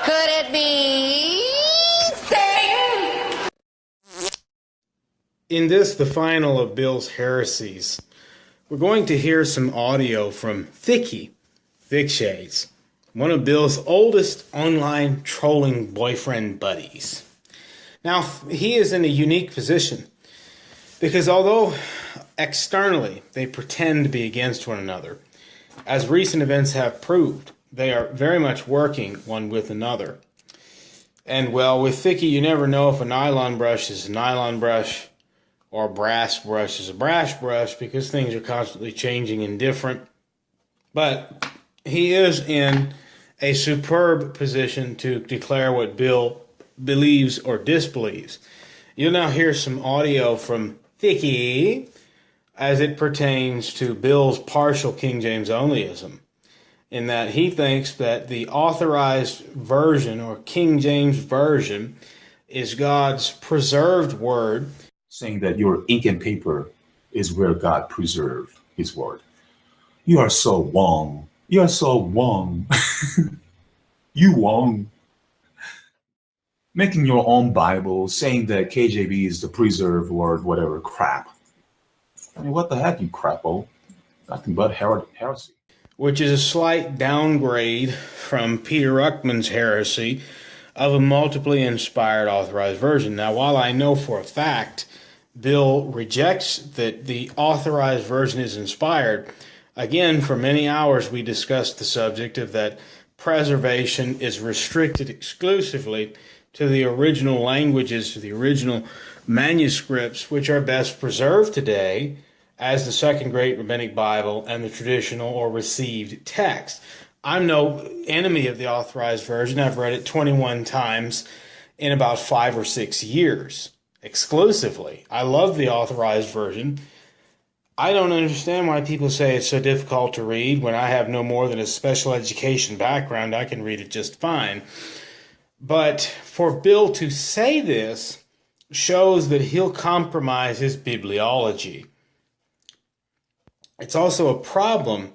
Could it be Satan? In this, the final of Bill's Heresies, we're going to hear some audio from Vic Shades, one of Bill's oldest online trolling boyfriend buddies. Now, he is in a unique position because although externally they pretend to be against one another, as recent events have proved, they are very much working one with another. And well, with Vicky, you never know if a nylon brush is a nylon brush or a brass brush is a brass brush because things are constantly changing and different. But he is in a superb position to declare what Bill believes or disbelieves. You'll now hear some audio from Vicky as it pertains to Bill's partial King James Onlyism, in that he thinks that the authorized version or King James version is God's preserved word, saying that your ink and paper is where God preserved his word. You are so wrong. You are so wrong. You wrong. Making your own Bible, saying that KJV is the preserved word, whatever crap. I mean, what the heck, you crappo? Nothing but heresy. which is a slight downgrade from Peter Ruckman's heresy of a multiply inspired authorized version. Now, while I know for a fact Bill rejects that the authorized version is inspired, again, for many hours we discussed the subject of that preservation is restricted exclusively to the original languages, to the original manuscripts, which are best preserved today as the Second Great Rabbinic Bible and the traditional or received text. I'm no enemy of the authorized version. I've read it 21 times in about 5 or 6 years, exclusively. I love the authorized version. I don't understand why people say it's so difficult to read when I have no more than a special education background. I can read it just fine. But for Bill to say this shows that he'll compromise his bibliology. It's also a problem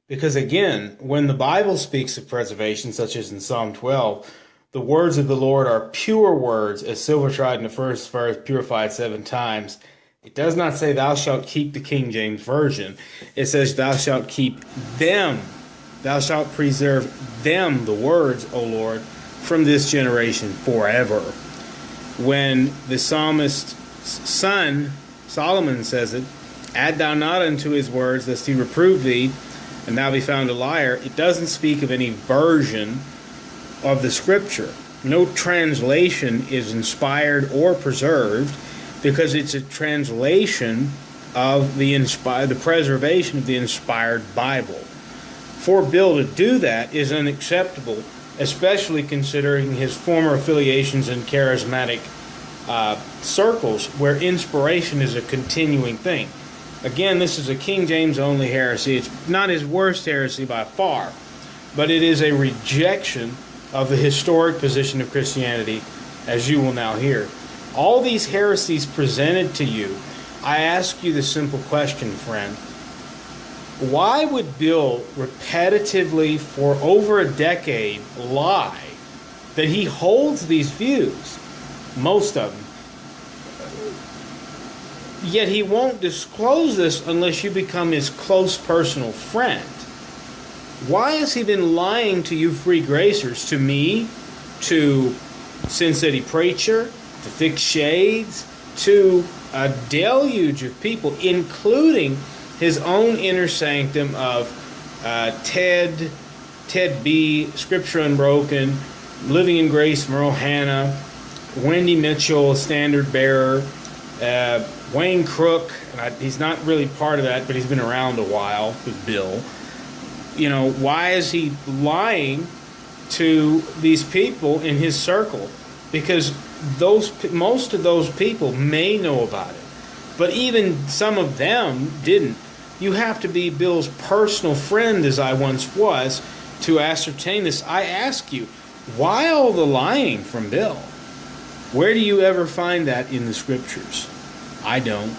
because, again, when the Bible speaks of preservation, such as in Psalm 12, the words of the Lord are pure words, as silver tried in the first verse, purified 7 times. It does not say, thou shalt keep the King James Version. It says, thou shalt keep them. Thou shalt preserve them, the words, O Lord, from this generation forever. When the psalmist's son, Solomon, says it, add thou not unto his words, lest he reprove thee, and thou be found a liar, it doesn't speak of any version of the Scripture. No translation is inspired or preserved because it's a translation of the preservation of the inspired Bible. For Bill to do that is unacceptable, especially considering his former affiliations in charismatic circles where inspiration is a continuing thing. Again, this is a King James only heresy. It's not his worst heresy by far, but it is a rejection of the historic position of Christianity, as you will now hear. All these heresies presented to you, I ask you the simple question, friend. Why would Bill repetitively, for over a decade, lie that he holds these views, most of them, yet he won't disclose this unless you become his close personal friend? Why has he been lying to you free gracers, to me, to Sin City Preacher, to Thick Shades, to a deluge of people, including his own inner sanctum of Ted B., Scripture Unbroken, Living in Grace, Merle Hanna, Wendy Mitchell, Standard Bearer, Wayne Crook, and he's not really part of that, but he's been around a while with Bill. You know, why is he lying to these people in his circle? Because most of those people may know about it, but even some of them didn't. You have to be Bill's personal friend, as I once was, to ascertain this. I ask you, why all the lying from Bill? Where do you ever find that in the Scriptures? I don't.